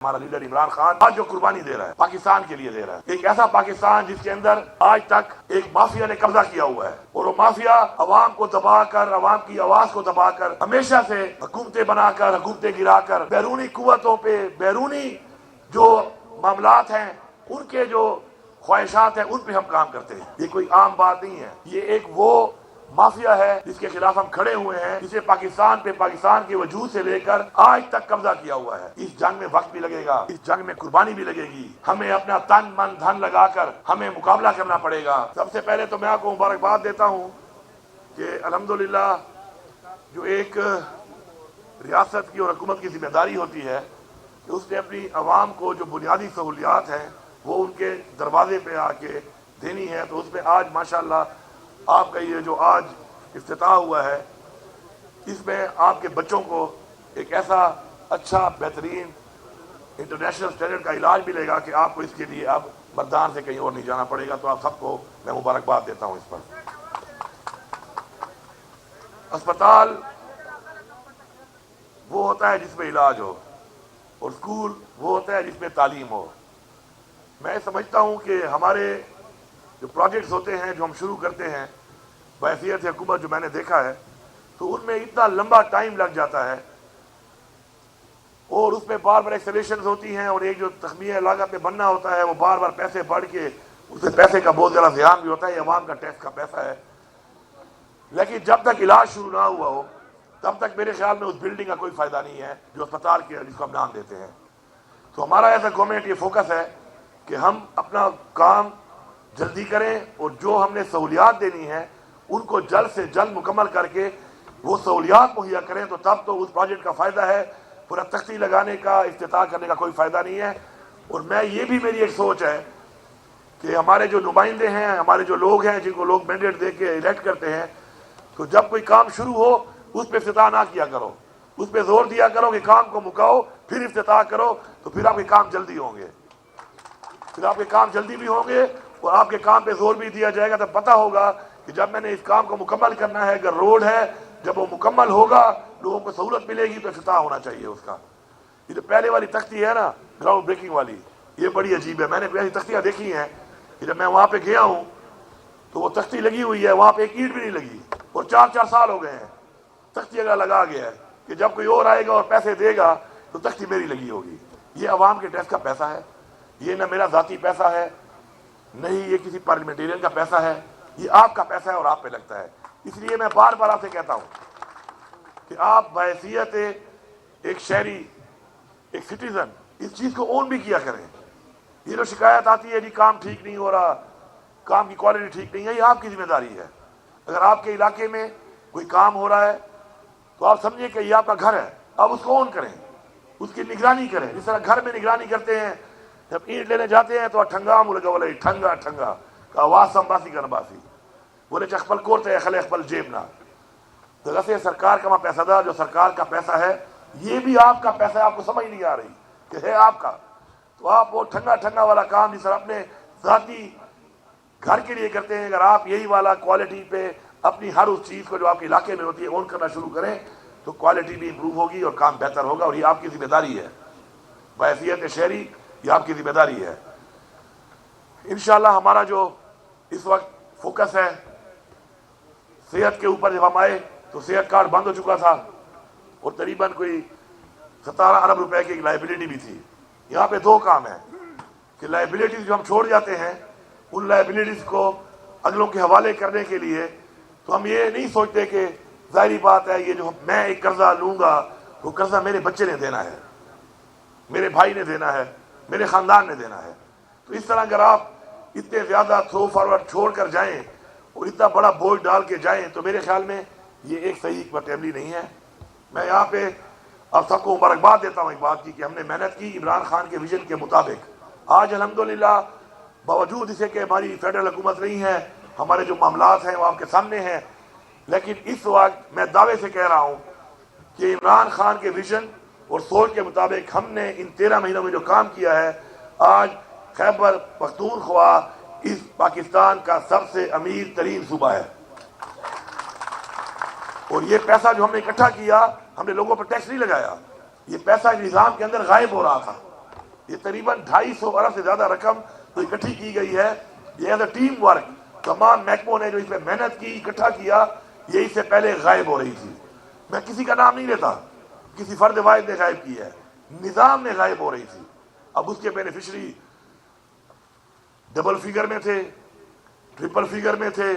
ہمارا لیڈر عمران خان آج جو قربانی دے رہا ہے پاکستان کے لیے دے رہا ہے، ایک ایسا پاکستان جس کے اندر آج تک ایک مافیا نے قبضہ کیا ہوا ہے، اور وہ مافیا عوام کو دبا کر، عوام کی آواز کو دبا کر، ہمیشہ سے حکومتیں بنا کر، حکومتیں گرا کر، بیرونی قوتوں پہ، بیرونی جو معاملات ہیں ان کے جو خواہشات ہیں ان پہ ہم کام کرتے ہیں۔ یہ کوئی عام بات نہیں ہے، یہ ایک وہ مافیا ہے جس کے خلاف ہم کھڑے ہوئے ہیں، جسے پاکستان پہ، پاکستان کے وجود سے لے کر آج تک قبضہ کیا ہوا ہے۔ اس جنگ میں وقت بھی لگے گا، اس جنگ میں قربانی بھی لگے گی، ہمیں اپنا تن من دھن لگا کر ہمیں مقابلہ کرنا پڑے گا۔ سب سے پہلے تو میں آپ کو مبارکباد دیتا ہوں کہ الحمدللہ جو ایک ریاست کی اور حکومت کی ذمہ داری ہوتی ہے کہ اس نے اپنی عوام کو جو بنیادی سہولیات ہیں وہ ان کے دروازے پہ آ کے دینی ہے، تو اس میں آج ماشاءاللہ آپ کا یہ جو آج افتتاح ہوا ہے، اس میں آپ کے بچوں کو ایک ایسا اچھا بہترین انٹرنیشنل اسٹینڈرڈ کا علاج ملے گا کہ آپ کو اس کے لیے اب مردان سے کہیں اور نہیں جانا پڑے گا۔ تو آپ سب کو میں مبارکباد دیتا ہوں اس پر۔ اسپتال وہ ہوتا ہے جس میں علاج ہو، اور اسکول وہ ہوتا ہے جس میں تعلیم ہو۔ میں سمجھتا ہوں کہ ہمارے جو پروجیکٹس ہوتے ہیں جو ہم شروع کرتے ہیں بحیثیت حکومت، جو میں نے دیکھا ہے، تو ان میں اتنا لمبا ٹائم لگ جاتا ہے، اور اس میں بار بار ایکسلیشنز ہوتی ہیں، اور ایک جو تخمینہ لاگت میں بننا ہوتا ہے وہ بار بار پیسے بڑھ کے، اس سے پیسے کا بہت زیادہ زیان بھی ہوتا ہے، یہ عوام کا ٹیکس کا پیسہ ہے۔ لیکن جب تک علاج شروع نہ ہوا ہو تب تک میرے خیال میں اس بلڈنگ کا کوئی فائدہ نہیں ہے جو اسپتال کے جس کو ہم نام دیتے ہیں۔ تو ہمارا ایسا گورنمنٹ یہ فوکس ہے کہ ہم اپنا کام جلدی کریں، اور جو ہم نے سہولیات دینی ہے ان کو جلد سے جلد مکمل کر کے وہ سہولیات مہیا کریں، تو تب تو اس پروجیکٹ کا فائدہ ہے، پورا تختی لگانے کا، افتتاح کرنے کا کوئی فائدہ نہیں ہے۔ اور میں یہ بھی میری ایک سوچ ہے کہ ہمارے جو نمائندے ہیں، ہمارے جو لوگ ہیں جن کو لوگ مینڈیٹ دے کے الیکٹ کرتے ہیں، تو جب کوئی کام شروع ہو اس پہ افتتاح نہ کیا کرو، اس پہ زور دیا کرو کہ کام کو مکاؤ پھر افتتاح کرو، تو پھر آپ کے کام جلدی ہوں گے، پھر آپ کے کام جلدی بھی ہوں گے، اور آپ کے کام پہ زور بھی دیا جائے گا۔ تو پتہ ہوگا کہ جب میں نے اس کام کو مکمل کرنا ہے، اگر روڈ ہے جب وہ مکمل ہوگا لوگوں کو سہولت ملے گی تو افتتاح ہونا چاہیے اس کا۔ یہ جو پہلے والی تختی ہے نا، گراؤنڈ بریکنگ والی، یہ بڑی عجیب ہے۔ میں نے ایسی تختیاں دیکھی ہیں کہ جب میں وہاں پہ گیا ہوں تو وہ تختی لگی ہوئی ہے، وہاں پہ ایک اینٹ بھی نہیں لگی، اور 4 سال ہو گئے ہیں، تختی اگر لگا گیا ہے کہ جب کوئی اور آئے گا اور پیسے دے گا تو تختی میری لگی ہوگی۔ یہ عوام کے ٹیکس کا پیسہ ہے، یہ نہ میرا ذاتی پیسہ ہے، نہیں یہ کسی پارلیمنٹیرین کا پیسہ ہے، یہ آپ کا پیسہ ہے اور آپ پہ لگتا ہے۔ اس لیے میں بار بار آپ سے کہتا ہوں کہ آپ بحیثیت ایک شہری، ایک سٹیزن، اس چیز کو اون بھی کیا کریں۔ یہ جو شکایت آتی ہے جی کام ٹھیک نہیں ہو رہا، کام کی کوالٹی ٹھیک نہیں ہے، یہ آپ کی ذمہ داری ہے۔ اگر آپ کے علاقے میں کوئی کام ہو رہا ہے تو آپ سمجھیں کہ یہ آپ کا گھر ہے، آپ اس کو اون کریں، اس کی نگرانی کریں، جس طرح گھر میں نگرانی کرتے ہیں۔ جب اینٹ لینے جاتے ہیں تو ٹھنگا ملگا بولے ٹھنگا ٹھنگا کا آواز سمباسی کا نباسی بولے چخپل کوڑتے خلے اخپل جیب نہ۔ تو ویسے سرکار کا وہاں پیسہ دار جو سرکار کا پیسہ ہے یہ بھی آپ کا پیسہ ہے، آپ کو سمجھ نہیں آ رہی کہ ہے آپ کا۔ تو آپ وہ ٹھنگا ٹھنگا والا کام جس طرح اپنے ذاتی گھر کے لیے کرتے ہیں، اگر آپ یہی والا کوالٹی پہ اپنی ہر اس چیز کو جو آپ کے علاقے میں ہوتی ہے اون کرنا شروع کریں تو کوالٹی بھی امپروو ہوگی اور کام بہتر ہوگا، اور یہ آپ کی ذمہ داری ہے۔ بحیثیت شہری یہ آپ کی ذمہ داری ہے۔ انشاءاللہ ہمارا جو اس وقت فوکس ہے صحت کے اوپر، جب ہم آئے تو صحت کارڈ بند ہو چکا تھا، اور تقریباً کوئی 17 ارب روپے کی ایک لائبلٹی بھی تھی۔ یہاں پہ 2 کام ہیں کہ لائبلٹیز جو ہم چھوڑ جاتے ہیں ان لائبلٹیز کو اگلوں کے حوالے کرنے کے لیے تو ہم یہ نہیں سوچتے کہ ظاہری بات ہے یہ جو میں ایک قرضہ لوں گا وہ قرضہ میرے بچے نے دینا ہے، میرے بھائی نے دینا ہے، میرے خاندان نے دینا ہے۔ تو اس طرح اگر آپ اتنے زیادہ تھرو فارورڈ چھوڑ کر جائیں اور اتنا بڑا بوجھ ڈال کے جائیں تو میرے خیال میں یہ ایک صحیح حکمت عملی نہیں ہے۔ میں یہاں پہ آپ سب کو مبارکباد دیتا ہوں ایک بات کی کہ ہم نے محنت کی عمران خان کے ویژن کے مطابق۔ آج الحمدللہ باوجود اسے کہ ہماری فیڈرل حکومت نہیں ہے، ہمارے جو معاملات ہیں وہ آپ کے سامنے ہیں، لیکن اس وقت میں دعوے سے کہہ رہا ہوں کہ عمران خان کے ویژن اور سوچ کے مطابق ہم نے ان 13 مہینوں میں جو کام کیا ہے، آج خیبر پختونخوا اس پاکستان کا سب سے امیر ترین صوبہ ہے۔ اور یہ پیسہ جو ہم نے اکٹھا کیا، ہم نے لوگوں پر ٹیکس نہیں لگایا، یہ پیسہ نظام کے اندر غائب ہو رہا تھا، یہ تقریباً 250 ارب سے زیادہ رقم تو اکٹھی کی گئی ہے. یہ ایز اے ٹیم ورک تمام محکموں نے جو اس میں محنت کی، اکٹھا کیا، یہ اس سے پہلے غائب ہو رہی تھی. میں کسی کا نام نہیں لیتا، کسی فرد واحد نے غائب کی ہے، نظام میں غائب ہو رہی تھی. اب اس کے بینیفیشری ڈبل فگر میں تھے، ٹرپل فگر میں تھے،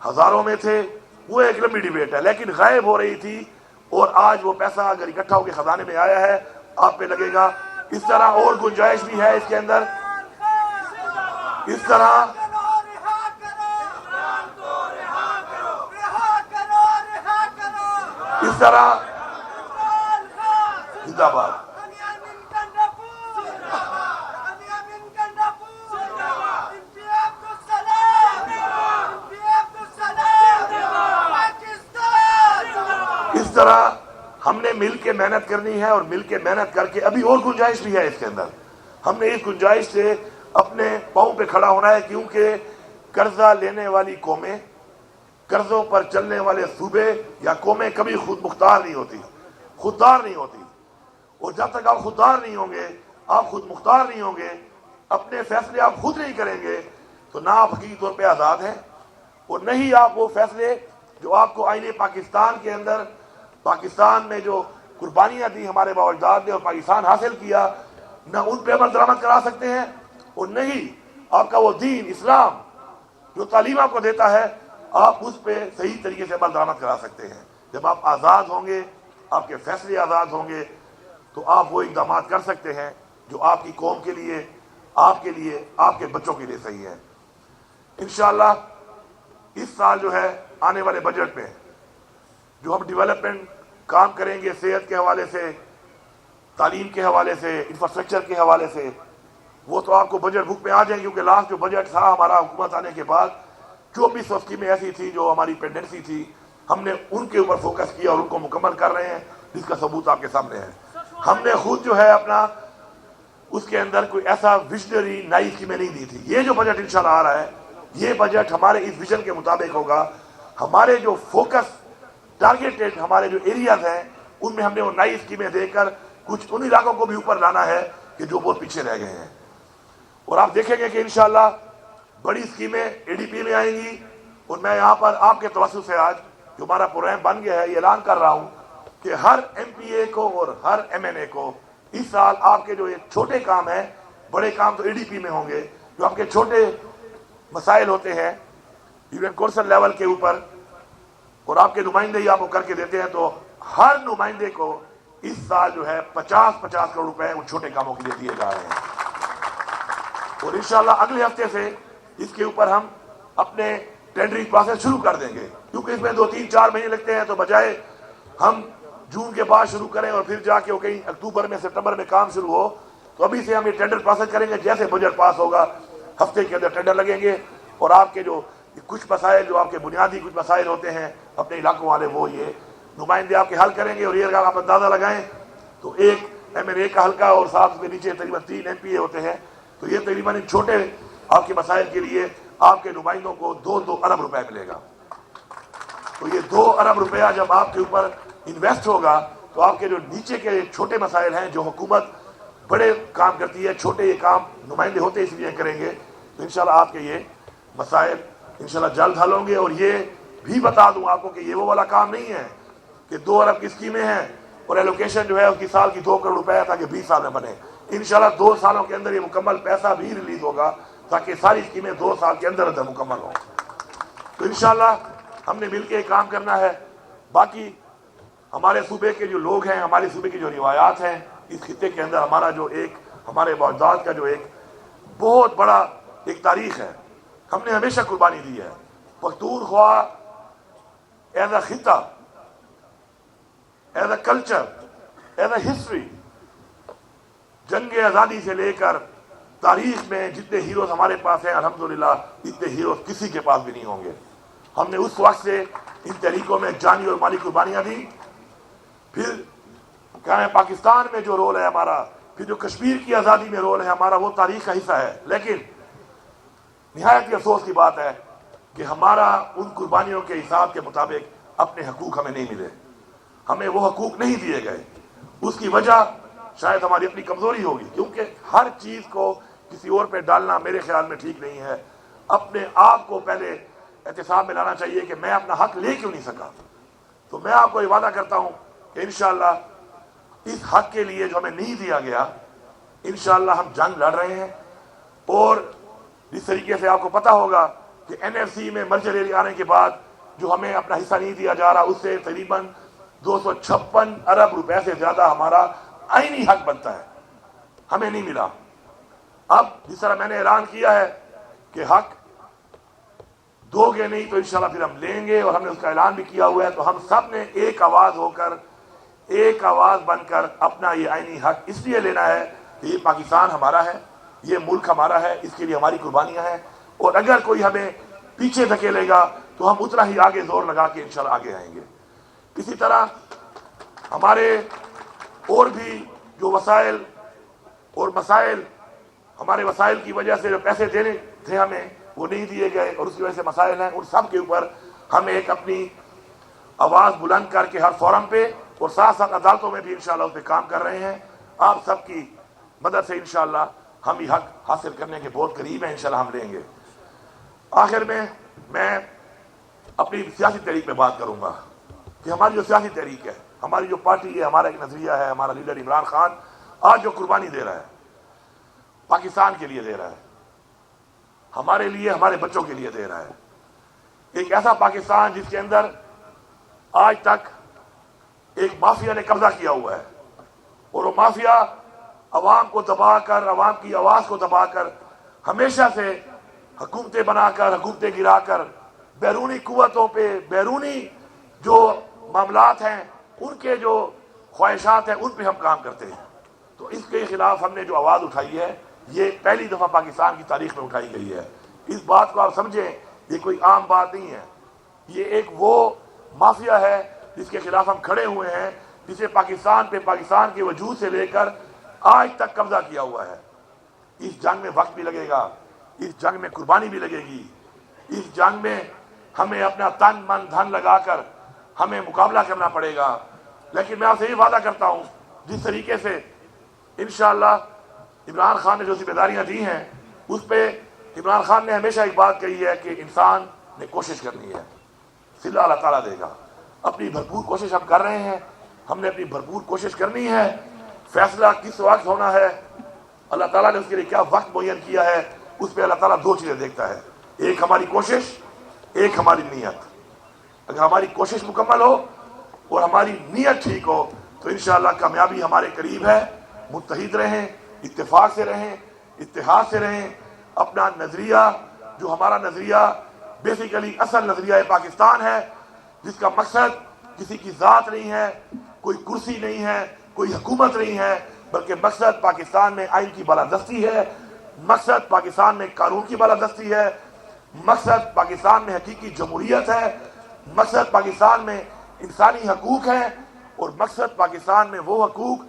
ہزاروں میں تھے، وہ ایک لمبی ڈیبیٹ ہے، لیکن غائب ہو رہی تھی. اور آج وہ پیسہ اگر اکٹھا ہو کے خزانے میں آیا ہے، آپ پہ لگے گا. اس طرح اور گنجائش بھی ہے اس کے اندر. اس طرح زندہ باد. اس طرح ہم نے مل کے محنت کرنی ہے، اور مل کے محنت کر کے ابھی اور گنجائش بھی ہے اس کے اندر. ہم نے اس گنجائش سے اپنے پاؤں پہ کھڑا ہونا ہے، کیونکہ قرضہ لینے والی قومیں، قرضوں پر چلنے والے صوبے یا قومیں کبھی خود مختار نہیں ہوتی، خوددار نہیں ہوتی. اور جب تک آپ خوددار نہیں ہوں گے، آپ خود مختار نہیں ہوں گے، اپنے فیصلے آپ خود نہیں کریں گے، تو نہ آپ حقیقی طور پہ آزاد ہیں، اور نہ ہی آپ وہ فیصلے جو آپ کو آئین پاکستان کے اندر، پاکستان میں جو قربانیاں دی ہمارے باوجداد نے اور پاکستان حاصل کیا، نہ ان پہ عمل درآمد کرا سکتے ہیں، اور نہ ہی آپ کا وہ دین اسلام جو تعلیم آپ کو دیتا ہے، آپ اس پہ صحیح طریقے سے عمل درآمد کرا سکتے ہیں. جب آپ آزاد ہوں گے، آپ کے فیصلے آزاد ہوں گے، تو آپ وہ اقدامات کر سکتے ہیں جو آپ کی قوم کے لیے، آپ کے لیے، آپ کے بچوں کے لیے صحیح ہے. انشاءاللہ اس سال جو ہے آنے والے بجٹ میں جو ہم ڈیولپمنٹ کام کریں گے، صحت کے حوالے سے، تعلیم کے حوالے سے، انفراسٹرکچر کے حوالے سے، وہ تو آپ کو بجٹ بک میں آ جائیں، کیونکہ لاسٹ جو بجٹ تھا ہمارا حکومت آنے کے بعد 2400 اسکیمیں ایسی تھی جو ہماری پینڈنسی تھی، ہم نے ان کے اوپر فوکس کیا اور ان کو مکمل کر رہے ہیں، جس کا ثبوت آپ کے سامنے ہے. ہم نے خود جو ہے اپنا اس کے اندر کوئی ایسا ویژنری نئی اسکیمیں نہیں دی تھی. یہ جو بجٹ انشاءاللہ آ رہا ہے، یہ بجٹ ہمارے اس ویژن کے مطابق ہوگا. ہمارے جو فوکس ٹارگیٹڈ ہمارے جو ایریاز ہیں، ان میں ہم نے وہ نئی اسکیمیں دے کر کچھ ان علاقوں کو بھی اوپر لانا ہے کہ جو بہت پیچھے رہ گئے ہیں. اور آپ دیکھیں گے کہ انشاءاللہ بڑی اسکیمیں اے ڈی پی میں آئیں گی. اور میں یہاں پر آپ کے توسط سے آج جو ہمارا پروگرام بن گیا ہے، یہ اعلان کر رہا ہوں کہ ہر ایم پی اے کو اور ہر ایم این اے کو اس سال آپ کے جو یہ چھوٹے کام ہیں، بڑے کام تو اے ڈی پی میں ہوں گے، جو آپ کے چھوٹے مسائل ہوتے ہیں یونین کونسل لیول کے اوپر، اور آپ کے نمائندے ہی آپ کو کر کے دیتے ہیں، تو ہر نمائندے کو اس سال جو ہے 50 کروڑ روپے ان چھوٹے کاموں کے لیے دیے جا رہے ہیں. اور انشاءاللہ اگلے ہفتے سے اس کے اوپر ہم اپنے ٹینڈرنگ پروسیس شروع کر دیں گے، کیونکہ اس میں 2-3-4 مہینے لگتے ہیں. تو بجائے ہم جون کے بعد شروع کریں اور پھر جا کے وہ کہیں اکتوبر میں، سپٹمبر میں کام شروع ہو، تو ابھی سے ہم یہ ٹینڈر پروسیس کریں گے. جیسے بجٹ پاس ہوگا، ہفتے کے اندر ٹینڈر لگیں گے، اور آپ کے جو کچھ مسائل، جو آپ کے بنیادی کچھ مسائل ہوتے ہیں اپنے علاقوں والے، وہ یہ نمائندے آپ کے حل کریں گے. اور یہ اگر آپ اندازہ لگائیں تو ایک ایم این اے کا حلقہ اور ساتھ میں نیچے تقریباً 3 ایم پی اے ہوتے ہیں، تو یہ تقریباً ان چھوٹے آپ کے مسائل کے لیے آپ کے نمائندوں کو 2 ارب روپے ملے گا. تو یہ 2 ارب روپیہ جب آپ کے اوپر انویسٹ ہوگا، تو آپ کے جو نیچے کے چھوٹے مسائل ہیں، جو حکومت بڑے کام کرتی ہے، چھوٹے یہ کام نمائندے ہوتے اس لیے کریں گے، تو انشاءاللہ آپ کے یہ مسائل انشاءاللہ جلد حل ہوں گے. اور یہ بھی بتا دوں آپ کو کہ یہ وہ والا کام نہیں ہے کہ 2 ارب کی اسکیمیں ہیں اور ایلوکیشن جو ہے اس کی سال کی 2 کروڑ روپے ہے تاکہ 20 سال میں بنے. انشاءاللہ 2 سالوں کے اندر یہ مکمل پیسہ بھی ریلیز ہوگا تاکہ ساری اسکیمیں 2 سال کے اندر اندر مکمل ہوں. تو انشاءاللہ ہم نے مل کے کام کرنا ہے. باقی ہمارے صوبے کے جو لوگ ہیں، ہمارے صوبے کی جو روایات ہیں، اس خطے کے اندر ہمارا جو ایک ہمارے باوجداد کا جو ایک بہت بڑا ایک تاریخ ہے. ہم نے ہمیشہ قربانی دی ہے. پختونخوا ایز اے خطہ، as a culture, as a history, جنگ آزادی سے لے کر تاریخ میں جتنے ہیروز ہمارے پاس ہیں، الحمدللہ اتنے ہیروز کسی کے پاس بھی نہیں ہوں گے. ہم نے اس وقت سے ان تحریکوں میں جانی اور مالی قربانیاں دی. پھر کیا ہے پاکستان میں جو رول ہے ہمارا، پھر جو کشمیر کی آزادی میں رول ہے ہمارا، وہ تاریخ کا حصہ ہے. لیکن نہایت ہی افسوس کی بات ہے کہ ہمارا ان قربانیوں کے حساب کے مطابق اپنے حقوق ہمیں نہیں ملے، ہمیں وہ حقوق نہیں دیے گئے. اس کی وجہ شاید ہماری اپنی کمزوری ہوگی، کیونکہ ہر چیز کو کسی اور پہ ڈالنا میرے خیال میں ٹھیک نہیں ہے۔ اپنے آپ کو پہلے احتساب میں لانا چاہیے کہ میں اپنا حق لے کیوں نہیں سکا۔ تو میں آپ کو یہ وعدہ کرتا ہوں کہ انشاءاللہ اس حق کے لیے جو ہمیں نہیں دیا گیا، انشاءاللہ ہم جنگ لڑ رہے ہیں۔ اور جس طریقے سے آپ کو پتا ہوگا کہ NFC میں مرجر ایریا آنے کے بعد جو ہمیں اپنا حصہ نہیں دیا جا رہا، اس سے تقریباً 256 ارب روپے سے زیادہ ہمارا آئینی حق بنتا ہے، ہمیں نہیں ملا۔ اب جس طرح میں نے اعلان کیا ہے کہ حق دو گے نہیں تو انشاءاللہ پھر ہم لیں گے، اور ہم نے اس کا اعلان بھی کیا ہوا ہے، تو ہم سب نے ایک آواز ہو کر، ایک آواز بن کر اپنا یہ آئینی حق اس لیے لینا ہے کہ یہ پاکستان ہمارا ہے، یہ ملک ہمارا ہے، اس کے لیے ہماری قربانیاں ہیں، اور اگر کوئی ہمیں پیچھے دھکیلے گا تو ہم اتنا ہی آگے زور لگا کے انشاءاللہ آگے آئیں گے۔ اسی طرح ہمارے اور بھی جو وسائل اور مسائل، ہمارے وسائل کی وجہ سے جو پیسے دینے تھے ہمیں وہ نہیں دیے گئے، اور اس کی وجہ سے مسائل ہیں، ان سب کے اوپر ہم ایک اپنی آواز بلند کر کے ہر فورم پہ اور ساتھ ساتھ عدالتوں میں بھی انشاءاللہ اس پہ کام کر رہے ہیں۔ آپ سب کی مدد سے انشاءاللہ ہم یہ حق حاصل کرنے کے بہت قریب ہیں، انشاءاللہ ہم لیں گے۔ آخر میں اپنی سیاسی تحریک پہ بات کروں گا کہ ہماری جو سیاسی تحریک ہے، ہماری جو پارٹی ہے، ہمارا ایک نظریہ ہے، ہمارا لیڈر عمران خان آج جو قربانی دے رہا ہے پاکستان کے لیے دے رہا ہے، ہمارے لیے، ہمارے بچوں کے لیے دے رہا ہے، ایک ایسا پاکستان جس کے اندر آج تک ایک مافیا نے قبضہ کیا ہوا ہے، اور وہ مافیا عوام کو دبا کر، عوام کی آواز کو دبا کر، ہمیشہ سے حکومتیں بنا کر، حکومتیں گرا کر، بیرونی قوتوں پہ، بیرونی جو معاملات ہیں ان کے جو خواہشات ہیں ان پہ ہم کام کرتے ہیں۔ تو اس کے خلاف ہم نے جو آواز اٹھائی ہے، یہ پہلی دفعہ پاکستان کی تاریخ میں اٹھائی گئی ہے۔ اس بات کو آپ سمجھیں، یہ کوئی عام بات نہیں ہے، یہ ایک وہ مافیا ہے جس کے خلاف ہم کھڑے ہوئے ہیں، جسے پاکستان پہ، پاکستان کے وجود سے لے کر آج تک قبضہ کیا ہوا ہے۔ اس جنگ میں وقت بھی لگے گا، اس جنگ میں قربانی بھی لگے گی، اس جنگ میں ہمیں اپنا تن من دھن لگا کر ہمیں مقابلہ کرنا پڑے گا۔ لیکن میں آپ سے یہ وعدہ کرتا ہوں، جس طریقے سے انشاءاللہ عمران خان نے جو ذمہ داریاں دی ہیں، اس پہ عمران خان نے ہمیشہ ایک بات کہی ہے کہ انسان نے کوشش کرنی ہے، صلہ اللہ تعالیٰ دے گا۔ اپنی بھرپور کوشش ہم کر رہے ہیں، ہم نے اپنی بھرپور کوشش کرنی ہے۔ فیصلہ کس وقت ہونا ہے، اللہ تعالیٰ نے اس کے لیے کیا وقت معین کیا ہے، اس پہ اللہ تعالیٰ دو چیزیں دیکھتا ہے، ایک ہماری کوشش، ایک ہماری نیت۔ اگر ہماری کوشش مکمل ہو اور ہماری نیت ٹھیک ہو تو انشاءاللہ کامیابی ہمارے قریب ہے۔ متحد رہیں، اتفاق سے رہیں، اتحاد سے رہیں۔ اپنا نظریہ، جو ہمارا نظریہ بیسیکلی اصل نظریہ پاکستان ہے، جس کا مقصد کسی کی ذات نہیں ہے، کوئی کرسی نہیں ہے، کوئی حکومت نہیں ہے، بلکہ مقصد پاکستان میں آئین کی بالادستی ہے، مقصد پاکستان میں قانون کی بالادستی ہے، مقصد پاکستان میں حقیقی جمہوریت ہے، مقصد پاکستان میں انسانی حقوق ہیں، اور مقصد پاکستان میں وہ حقوق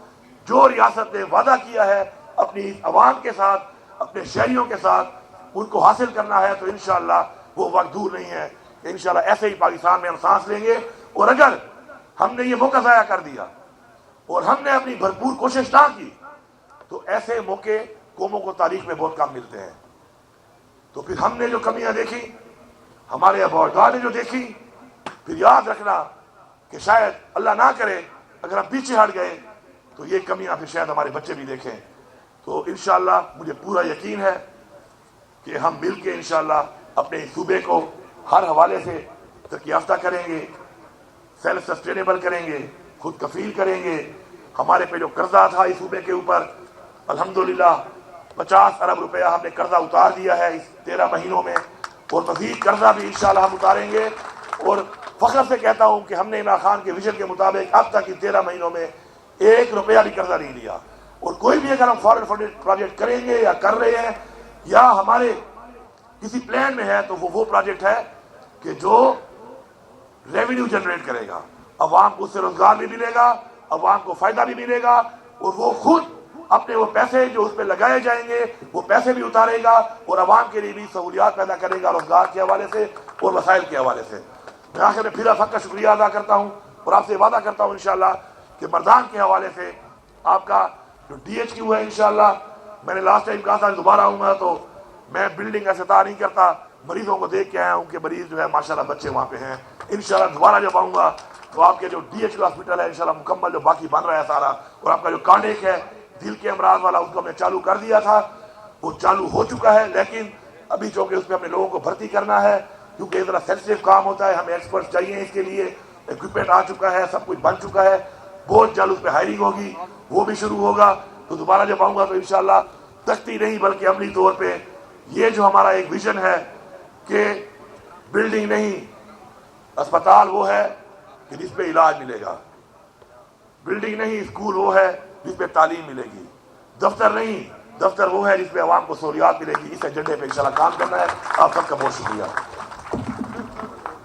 جو ریاست نے وعدہ کیا ہے اپنی عوام کے ساتھ، اپنے شہریوں کے ساتھ، ان کو حاصل کرنا ہے۔ تو انشاءاللہ وہ وقت دور نہیں ہے کہ انشاءاللہ ایسے ہی پاکستان میں ہم سانس لیں گے۔ اور اگر ہم نے یہ موقع ضائع کر دیا اور ہم نے اپنی بھرپور کوشش نہ کی تو ایسے موقع قوموں کو تاریخ میں بہت کم ملتے ہیں۔ تو پھر ہم نے جو کمیاں دیکھی، ہمارے آباء و اجداد نے جو دیکھی، پھر یاد رکھنا کہ شاید اللہ نہ کرے اگر ہم پیچھے ہٹ گئے تو یہ کمیاں پھر شاید ہمارے بچے بھی دیکھیں۔ تو انشاءاللہ مجھے پورا یقین ہے کہ ہم مل کے انشاءاللہ اپنے صوبے کو ہر حوالے سے ترقی یافتہ کریں گے، سیلف سسٹینیبل کریں گے، خود کفیل کریں گے۔ ہمارے پہ جو قرضہ تھا اس صوبے کے اوپر، الحمدللہ 50 ارب روپیہ ہم نے قرضہ اتار دیا ہے اس 13 مہینوں میں، اور مزید قرضہ بھی انشاءاللہ ہم اتاریں گے۔ اور فخر سے کہتا ہوں کہ ہم نے عمران خان کے ویژن کے مطابق اب تک ان 13 مہینوں میں 1 روپیہ بھی قرضہ نہیں لیا۔ اور کوئی بھی اگر ہم فارن فنڈڈ پروجیکٹ کریں گے یا کر رہے ہیں یا ہمارے کسی پلان میں ہے تو وہ پروجیکٹ ہے کہ جو ریونیو جنریٹ کرے گا، عوام کو اس سے روزگار بھی ملے گا، عوام کو فائدہ بھی ملے گا، اور وہ خود اپنے وہ پیسے جو اس پہ لگائے جائیں گے وہ پیسے بھی اتارے گا اور عوام کے لیے بھی سہولیات پیدا کرے گا، روزگار کے حوالے سے اور وسائل کے حوالے سے۔ میں آخر میں پھر آپ کا شکریہ ادا کرتا ہوں اور آپ سے وعدہ کرتا ہوں انشاءاللہ کہ مردان کے حوالے سے آپ کا جو ڈی ایچ کیو ہے انشاءاللہ میں نے لاسٹ ٹائم کہا تھا دوبارہ آؤں گا تو میں بلڈنگ کا افتتاح نہیں کرتا، مریضوں کو دیکھ کے آیا ہوں کہ مریض جو ہے ماشاءاللہ بچے وہاں پہ ہیں. انشاءاللہ دوبارہ جب آؤں گا تو آپ کے جو ڈی ایچ کیو ہاسپٹل ہے انشاءاللہ مکمل جو باقی بن رہا ہے سارا، اور آپ کا جو کانڈیک ہے دل کے امراض والا اس کو ہم نے چالو کر دیا تھا، وہ چالو ہو چکا ہے، لیکن ابھی چونکہ اس میں ہم نے لوگوں کو بھرتی کرنا ہے کیونکہ اتنا سینسٹیو کام ہوتا ہے، ہمیں ایکسپرٹ چاہیے اس کے لیے. اکوپمنٹ آ چکا ہے، سب کچھ بن چکا ہے، بہت جلد اس پہ ہائرنگ ہوگی، وہ بھی شروع ہوگا. تو دوبارہ جب آؤں گا تو انشاءاللہ تختی نہیں بلکہ عملی طور پہ یہ جو ہمارا ایک ویژن ہے کہ بلڈنگ نہیں، اسپتال وہ ہے کہ جس پہ علاج ملے گا، بلڈنگ نہیں اسکول وہ ہے جس پہ تعلیم ملے گی، دفتر نہیں، دفتر وہ ہے جس پہ عوام کو سہولیات ملے گی. اس ایجنڈے پہ انشاءاللہ کام کرنا ہے. آپ سب کا بہت شکریہ.